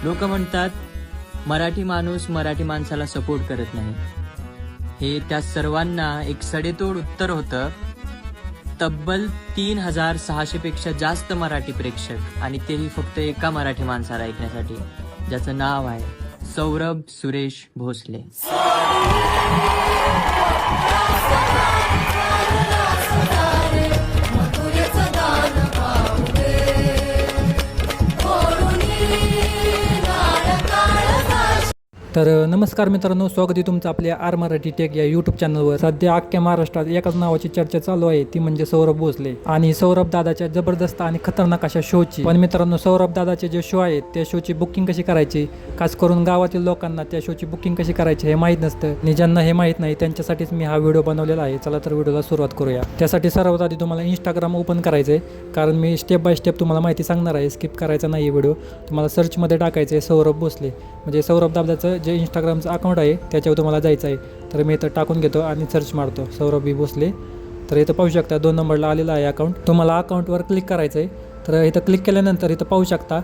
लोक म्हणतात मराठी माणूस मराठी माणसाला सपोर्ट करत नाही. हे त्या सर्वांना एक सडेतोड उत्तर होतं. तब्बल 3600 पेक्षा जास्त मराठी प्रेक्षक आणि तेही फक्त एका मराठी माणसाला ऐकण्यासाठी, ज्याचं नाव आहे सौरभ सुरेश भोसले. तर नमस्कार मित्रांनो, स्वागत आहे तुमचं आपल्या आर मराठी टेक या यूट्यूब चॅनलवर. सध्या अख्ख्या महाराष्ट्रात एकाच नावाची चर्चा चालू आहे, ती म्हणजे सौरभ भोसले आणि सौरभ दादाच्या जबरदस्त आणि खतरनाक अशा शोची. पण मित्रांनो, सौरभ दादाचे जे शो आहेत त्या शोची बुकिंग कशी करायची, खास करून गावातील लोकांना त्या शोची बुकिंग कशी करायची हे माहीत नसतं आणि ज्यांना हे माहीत नाही त्यांच्यासाठीच मी हा व्हिडिओ बनवलेला आहे. चला तर व्हिडिओला सुरुवात करूया. त्यासाठी सर्वात आधी तुम्हाला इंस्टाग्राम ओपन करायचं आहे, कारण मी स्टेप बाय स्टेप तुम्हाला माहिती सांगणार आहे. स्किप करायचा नाही व्हिडिओ. तुम्हाला सर्चमध्ये टाकायचं आहे सौरभ भोसले, म्हणजे सौरभ दादाचं जे इंस्टाग्रामचं अकाउंट आहे त्याच्यावर तुम्हाला जायचं आहे. तर मी इथं टाकून घेतो आणि सर्च मारतो सौरभ भोसले. तर इथं पाहू शकता 2 नंबरला आलेला आहे अकाउंट. तुम्हाला अकाउंटवर क्लिक करायचं आहे. तर इथं क्लिक केल्यानंतर इथं पाहू शकता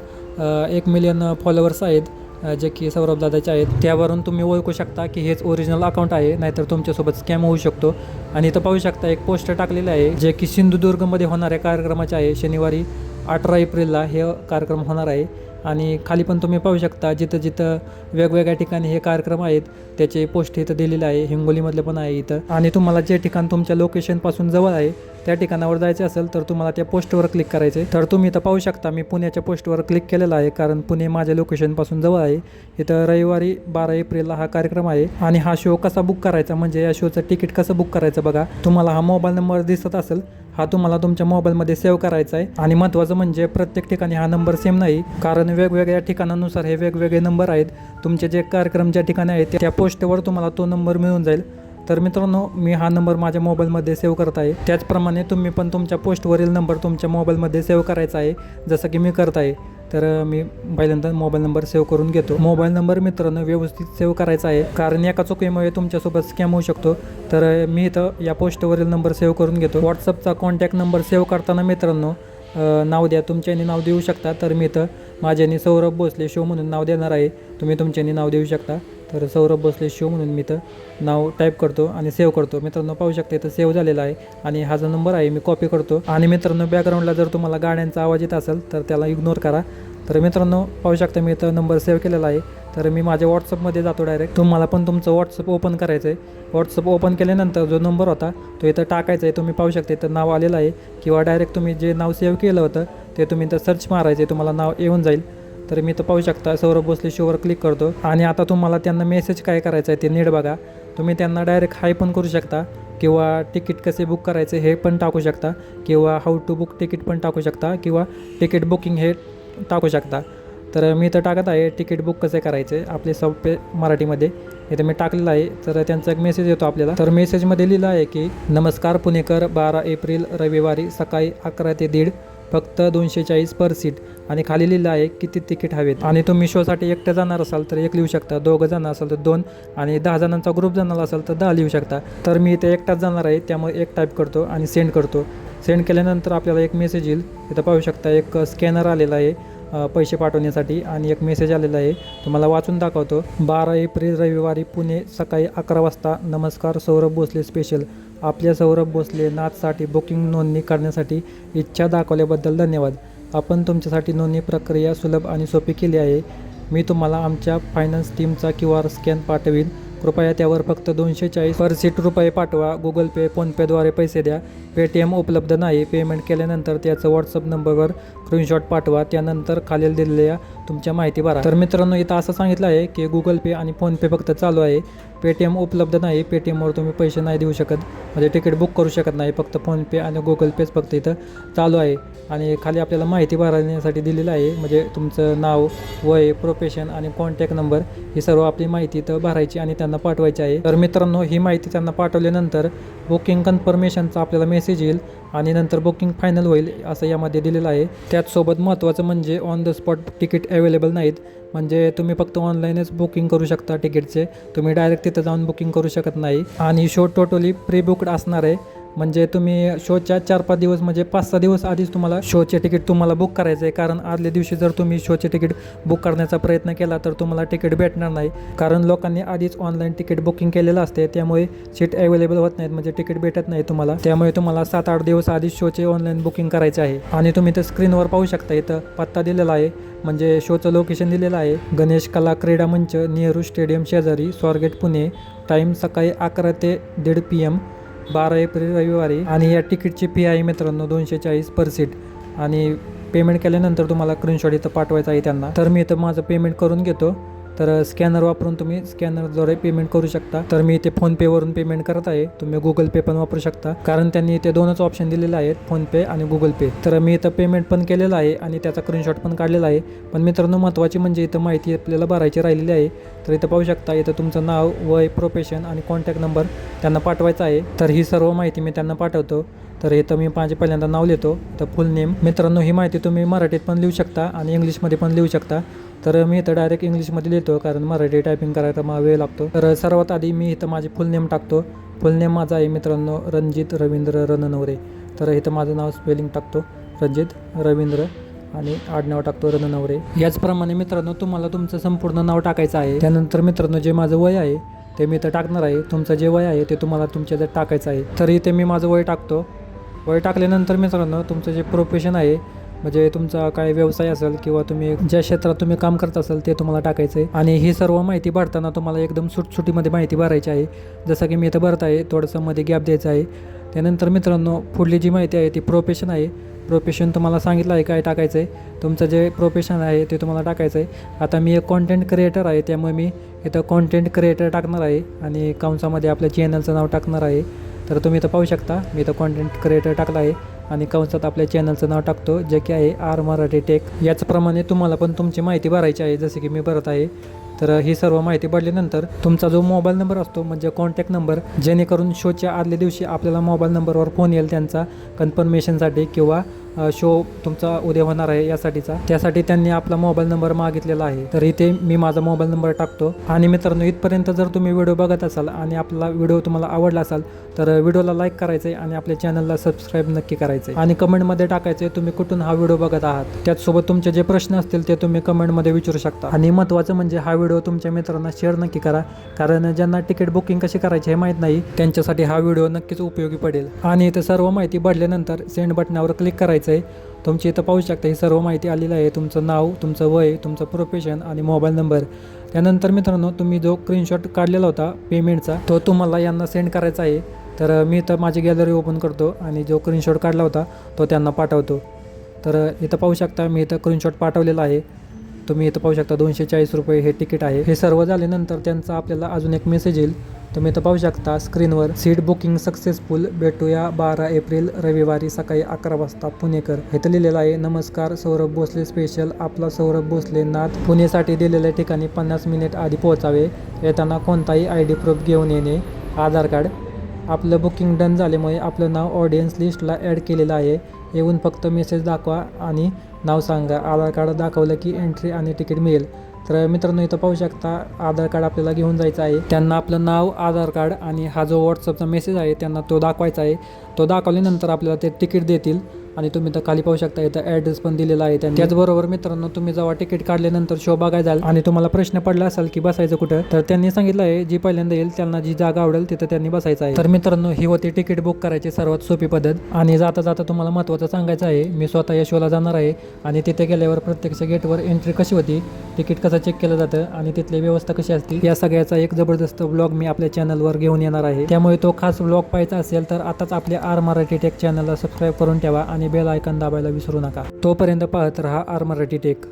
1 मिलियन फॉलोअर्स आहेत जे की सौरभ दादाचे आहेत. त्यावरून तुम्ही ओळखू शकता की हेच ओरिजिनल अकाउंट आहे, नाहीतर तुमच्यासोबत स्कॅम होऊ शकतो. आणि इथं पाहू शकता एक पोस्टर टाकलेलं आहे जे की सिंधुदुर्गमध्ये होणाऱ्या कार्यक्रमाचे आहे. शनिवारी 18 एप्रिलला हे कार्यक्रम होणार आहे. आणि खाली पण तुम्ही पाहू शकता जिथं जिथं वेगवेगळ्या ठिकाणी हे कार्यक्रम आहेत त्याचे पोस्ट इथं दिलेले आहे. हिंगोलीमधले पण आहे इथं. आणि तुम्हाला जे ठिकाण तुमच्या लोकेशनपासून जवळ आहे त्या ठिकाणावर जायचं असेल तर तुम्हाला त्या पोस्टवर क्लिक करायचे. तर तुम्ही इथं पाहू शकता मी पुण्याच्या पोस्टवर क्लिक केलेलं आहे, कारण पुणे माझ्या लोकेशनपासून जवळ आहे. इथं रविवारी 12 एप्रिलला हा कार्यक्रम आहे. आणि हा शो कसा बुक करायचा, म्हणजे या शोचं तिकीट कसं बुक करायचं बघा. तुम्हाला हा मोबाईल नंबर दिसत असेल, हा तुम्हाला तुमच्या मोबाईलमध्ये सेव्ह करायचा आहे. आणि महत्त्वाचं म्हणजे प्रत्येक ठिकाणी हा नंबर सेम नाही, कारण वेगवेगळ्या ठिकाणानुसार हे वेगवेगळे नंबर आहेत. तुमचे जे कार्यक्रम ज्या ठिकाणी आहेत त्या पोस्टवर तुम्हाला तो नंबर मिळून जाईल. तर मित्रांनो, मी हा नंबर माझ्या मोबाईलमध्ये सेव्ह करत आहे. त्याचप्रमाणे तुम्ही पण तुमच्या पोस्टवरील नंबर तुमच्या मोबाईलमध्ये सेव्ह करायचा आहे, जसं की मी करत आहे. तर मी पहिल्यांदा मोबाईल नंबर सेव्ह करून घेतो. मोबाईल नंबर मित्रांनो व्यवस्थित सेव्ह करायचा आहे, कारण एका चुकीमुळे तुमच्यासोबत स्कॅम होऊ शकतो. तर मी इथं या पोस्टवरील नंबर सेव्ह करून घेतो. व्हॉट्सअपचा कॉन्टॅक्ट नंबर सेव्ह करताना मित्रांनो नाव द्या, तुमच्यानी नाव देऊ शकता. तर मी इथं माझ्यानी सौरभ भोसले शो म्हणून नाव देणार आहे, तुम्ही तुमच्यानी नाव देऊ शकता. तर सौरभ भोसले शो म्हणून मी इथं नाव टाईप करतो आणि सेव्ह करतो. मित्रांनो पाहू शकता इथं सेव्ह झालेला आहे. आणि हा जो नंबर आहे मी कॉपी करतो. आणि मित्रांनो बॅकग्राऊंडला जर तुम्हाला गाड्यांचा आवाज येत असेल तर त्याला इग्नोर करा. तर मित्रांनो पाहू शकता मी इथं नंबर सेव्ह केलेला आहे. तर मी माझ्या व्हॉट्सअपमध्ये जातो डायरेक्ट. तुम्हाला पण तुमचं व्हॉट्सअप ओपन करायचं आहे. व्हॉट्सअप ओपन केल्यानंतर जो नंबर होता तो इथं टाकायचा आहे. तुम्ही पाहू शकता इथं नाव आलेलं आहे, किंवा डायरेक्ट तुम्ही जे नाव सेव्ह केलं होतं ते तुम्ही इथं सर्च मारायचं आहे, तुम्हाला नाव येऊन जाईल. तर मी इथं पाहू शकता सौरभ भोसले शोवर क्लिक करतो. आणि आता तुम्हाला त्यांना मेसेज काय करायचं आहे ते नीट बघा. तुम्ही त्यांना डायरेक्ट हाय पण करू शकता, किंवा तिकीट कसे बुक करायचे हे पण टाकू शकता, किंवा हाऊ टू बुक तिकीट पण टाकू शकता, किंवा तिकीट बुकिंग हे टाकू शकता. तर मी इथं टाकत आहे तिकीट बुक कसे करायचे आपले सोपे मराठीमध्ये. इथं मी टाकलेलं आहे. तर त्यांचा एक मेसेज येतो आपल्याला. तर मेसेजमध्ये लिहिलं आहे की नमस्कार पुणेकर, 12 एप्रिल रविवारी सकाळी 11 ते 1:30, फक्त 240 पर सीट. आणि खाली लिहिलं आहे किती तिकीट हवेत. आणि तुम्ही शोसाठी एकटं जाणार असाल तर 1 लिहू शकता, 2 जण असाल तर 2, आणि 10 जणांचा ग्रुप जाणार असाल तर 10 लिहू शकता. तर मी इथे एकटाच जाणार आहे, त्यामुळे 1 टाईप करतो आणि सेंड करतो. सेंड केल्यानंतर आपल्याला एक मेसेज येईल. इथं पाहू शकता एक स्कॅनर आलेला आहे पैसे पाठवण्यासाठी, आणि एक मेसेज आलेला आहे, तुम्हाला वाचून दाखवतो. 12 एप्रिल रविवारी पुणे सकाळी 11 वाजता. नमस्कार सौरभ भोसले स्पेशल. आपल्या सौरभ भोसले नाथसाठी बुकिंग नोंदणी करण्यासाठी इच्छा दाखवल्याबद्दल धन्यवाद. आपण तुमच्यासाठी नोंदणी प्रक्रिया सुलभ आणि सोपी केली आहे. मी तुम्हाला आमच्या फायनान्स टीमचा QR स्कॅन पाठवीन. कृपया त्यावर फक्त 240 पर सीट रुपये पाठवा. गुगल पे, फोनपेद्वारे पैसे द्या. पेटीएम उपलब्ध नाही. पेमेंट केल्यानंतर त्याचं व्हॉट्सअप नंबरवर स्क्रीनशॉट पाठवा. त्यानंतर खालील दिलेल्या तुमच्या माहिती भरा. तर मित्रांनो इथं असं सांगितलं आहे की गुगल पे आणि फोनपे फक्त चालू आहे, पेटीएम उपलब्ध नाही. पेटीएमवर तुम्ही पैसे नाही देऊ शकत, म्हणजे तिकीट बुक करू शकत नाही. फक्त फोनपे आणि गुगल पेच फक्त इथं चालू आहे. आणि खाली आपल्याला माहिती भरण्यासाठी दिलेलं आहे, म्हणजे तुमचं नाव, वय, प्रोफेशन आणि कॉन्टॅक्ट नंबर ही सर्व आपली माहिती इथं भरायची आणि त्यांना पाठवायची आहे. तर मित्रांनो ही माहिती त्यांना पाठवल्यानंतर बुकिंग कन्फर्मेशनचा आपल्याला मेसेज येईल आणि नंतर बुकिंग फायनल होईल असं यामध्ये दिलेलं आहे. त्याचसोबत महत्त्वाचं म्हणजे on the spot ticket available नाहीत, म्हणजे तुम्ही फक्त ऑनलाईनच बुकिंग करू शकता तिकीटचे, तुम्ही डायरेक्ट तिथं जाऊन बुकिंग करू शकत नाही. आणि शो टोटली प्री बुक्ड असणार आहे, म्हणजे तुम्ही शोच्या 4-5 दिवस म्हणजे 5-6 दिवस आधीच तुम्हाला शोचे तिकीट तुम्हाला बुक करायचं आहे. कारण आदल्या दिवशी जर तुम्ही शोचे तिकीट बुक करण्याचा प्रयत्न केला तर तुम्हाला तिकीट भेटणार नाही. कारण लोकांनी आधीच ऑनलाईन तिकीट बुकिंग केलेलं असते, त्यामुळे सीट अवेलेबल होत नाहीत, म्हणजे तिकीट भेटत नाही तुम्हाला. त्यामुळे तुम्हाला 7-8 दिवस आधीच शोचे ऑनलाईन बुकिंग करायचे आहे. आणि तुम्ही तर स्क्रीनवर पाहू शकता, इथं पत्ता दिलेला आहे, म्हणजे शोचं लोकेशन दिलेलं आहे. गणेश कला क्रीडा मंच, नेहरू स्टेडियम शेजारी, स्वारगेट, पुणे. टाईम सकाळी 11 ते 1:30 PM, 12 एप्रिल रविवारी. आणि या तिकीटची फी आहे मित्रांनो 240 पर सीट. आणि पेमेंट केल्यानंतर तुम्हाला स्क्रीनशॉट इथं पाठवायचं आहे त्यांना. तर मी इथं माझं पेमेंट करून घेतो. तर स्कॅनर वापरून तुम्ही स्कॅनरद्वारे पेमेंट करू शकता. तर मी इथे फोनपेवरून पेमेंट करत आहे. तुम्ही गुगल पे पण वापरू शकता, कारण त्यांनी इथे 2च ऑप्शन दिलेले आहेत, फोनपे आणि गुगल पे. तर मी इथं पेमेंट पण केलेलं आहे आणि त्याचा स्क्रीनशॉट पण काढलेला आहे. पण मित्रांनो महत्त्वाची म्हणजे इथं माहिती आपल्याला भरायची राहिलेली आहे. तर इथं पाहू शकता, इथं तुमचं नाव, वय, प्रोफेशन आणि कॉन्टॅक्ट नंबर त्यांना पाठवायचा आहे. तर ही सर्व माहिती मी त्यांना पाठवतो. तर इथं मी माझे पहिल्यांदा नाव लिहितो, तर फुल नेम. मित्रांनो ही माहिती तुम्ही मराठीत पण लिहू शकता आणि इंग्लिशमध्ये पण लिहू शकता. तर मी इथं डायरेक्ट इंग्लिशमध्ये लिहितो, कारण मराठी टायपिंग करायला मला वेळ लागतो. तर सर्वात आधी मी इथं माझे फुल नेम टाकतो. फुल नेम माझा आहे मित्रांनो रणजित रवींद्र रणनवरे. तर इथं माझं नाव स्पेलिंग टाकतो, रणजित रवींद्र, आणि आडनाव टाकतो रणनवरे. याचप्रमाणे मित्रांनो तुम्हाला तुमचं संपूर्ण नाव टाकायचं आहे. त्यानंतर मित्रांनो जे माझं वय आहे ते मी इथं टाकणार आहे. तुमचं जे वय आहे ते तुम्हाला तुमच्या इथं टाकायचं आहे. तर इथे मी माझं वय टाकतो. वय टाकल्यानंतर मित्रांनो तुमचं जे प्रोफेशन आहे, म्हणजे तुमचा काय व्यवसाय असेल किंवा तुम्ही ज्या क्षेत्रात तुम्ही काम करत असाल ते तुम्हाला टाकायचं आहे. आणि ही सर्व माहिती भरताना तुम्हाला एकदम सुटसुटीमध्ये माहिती भरायची आहे. जसं की मी इथं भरत आहे, थोडंसं मध्ये गॅप द्यायचं आहे. त्यानंतर मित्रांनो पुढली जी माहिती आहे ती प्रोफेशन आहे. प्रोफेशन तुम्हाला सांगितलं आहे काय टाकायचं आहे. तुमचं जे प्रोफेशन आहे ते तुम्हाला टाकायचं आहे. आता मी एक कॉन्टेंट क्रिएटर आहे, त्यामुळे मी इथं कॉन्टेंट क्रिएटर टाकणार आहे आणि कंसामध्ये आपल्या चॅनलचं नाव टाकणार आहे. तर तुम्ही इथं पाहू शकता, मी इथं कॉन्टेंट क्रिएटर टाकला आहे आणि कंसात आपल्या चॅनलचं नाव टाकतो, जे की आहे आर मराठी टेक. याचप्रमाणे तुम्हाला पण तुमची माहिती भरायची आहे, जसे की मी भरत आहे. तर ही सर्व माहिती भरल्यानंतर तुमचा जो मोबाईल नंबर असतो, म्हणजे कॉन्टॅक्ट नंबर, जेणेकरून शोच्या आदल्या दिवशी आपल्याला मोबाईल नंबरवर फोन येईल त्यांचा कन्फर्मेशनसाठी, किंवा शो तुमचा उद्या होणार आहे यासाठीचा. त्यासाठी त्यांनी आपला मोबाईल नंबर मागितलेला आहे. तर इथे मी माझा मोबाईल नंबर टाकतो. आणि मित्रांनो इथपर्यंत जर तुम्ही व्हिडिओ बघत असाल आणि आपला व्हिडिओ तुम्हाला आवडला असाल तर व्हिडिओला लाईक करायचं आहे आणि आपल्या चॅनलला सबस्क्राईब नक्की करायचं आहे. आणि कमेंटमध्ये टाकायचं आहे तुम्ही कुठून हा व्हिडिओ बघत आहात. त्याचसोबत तुमचे जे प्रश्न असतील ते तुम्ही कमेंटमध्ये विचारू शकता. आणि महत्त्वाचं म्हणजे हा व्हिडिओ तुमच्या मित्रांना शेअर नक्की करा, कारण ज्यांना तिकीट बुकिंग कशी करायची हे माहीत नाही त्यांच्यासाठी हा व्हिडिओ नक्कीच उपयोगी पडेल. आणि इथं सर्व माहिती भरल्यानंतर सेंड बटनावर क्लिक करायचं आहे. तुमची इथं पाहू शकता ही सर्व माहिती आलेली आहे, तुमचं नाव, तुमचं वय, तुमचं प्रोफेशन आणि मोबाईल नंबर. त्यानंतर मित्रांनो तुम्ही जो स्क्रीनशॉट काढलेला होता पेमेंटचा तो तुम्हाला यांना सेंड करायचा आहे. तर मी इथं माझी गॅलरी ओपन करतो आणि जो स्क्रीनशॉट काढला होता तो त्यांना पाठवतो. तर इथं पाहू शकता मी इथं स्क्रीनशॉट पाठवलेला आहे. तुम्ही इथं पाहू शकता 240 रुपये हे तिकीट आहे. हे सर्व झाल्यानंतर त्यांचा आपल्याला अजून एक मेसेज येईल. तुम्ही इथं पाहू शकता स्क्रीनवर, सीट बुकिंग सक्सेसफुल, भेटूया 12 एप्रिल रविवारी सकाळी 11 वाजता पुणेकर. इथं लिहिलेलं आहे, नमस्कार सौरभ भोसले स्पेशल. आपला सौरभ भोसले नाथ पुणेसाठी दिलेल्या ठिकाणी 50 मिनिट आधी पोहोचावे. येताना कोणताही ID प्रूफ घेऊन येणे, आधार कार्ड. आपलं बुकिंग डन झाल्यामुळे आपलं नाव ऑडियन्स लिस्टला ॲड केलेलं आहे. येऊन फक्त मेसेज दाखवा आणि नाव सांगा. आधार कार्ड दाखवलं की एंट्री आणि तिकीट मिळेल. तर मित्रांनो इथं पाहू शकता आधार कार्ड आपल्याला घेऊन जायचं आहे. त्यांना आपलं नाव, आधार कार्ड आणि हा जो व्हॉट्सअपचा मेसेज आहे त्यांना तो दाखवायचा आहे. तो दाखवल्यानंतर आपल्याला ते तिकीट देतील. आणि तुम्ही तर खाली पाहू शकता इथं ॲड्रेस पण दिलेला आहे त्यांनी. त्याचबरोबर मित्रांनो तुम्ही जेव्हा तिकीट काढल्यानंतर शो बघायला जाल आणि तुम्हाला प्रश्न पडला असेल की बसायचं कुठं, तर त्यांनी सांगितलं आहे जी पहिल्यांदा येईल त्यांना जी जागा आवडेल तिथं त्यांनी बसायचं आहे. तर मित्रांनो ही होती तिकीट बुक करायची सर्वात सोपी पद्धत. आणि जाता जाता तुम्हाला महत्त्वाचं सांगायचं आहे, मी स्वतः या शोला जाणार आहे आणि तिथे गेल्यावर प्रत्यक्ष गेटवर एंट्री कशी होती, तिकीट कसं चेक केलं जातं आणि तिथली व्यवस्था कशी असते, या सगळ्याचा एक जबरदस्त ब्लॉग मी आपल्या चॅनलवर घेऊन येणार आहे. त्यामुळे तो खास ब्लॉग पाहायचा असेल तर आताच आपल्या आर मराठी टेक चॅनलला सबस्क्राईब करून ठेवा आणि बेल आयकॉन दाबायला विसरू नका. तोपर्यंत पाहत रहा आर मराठी टेक.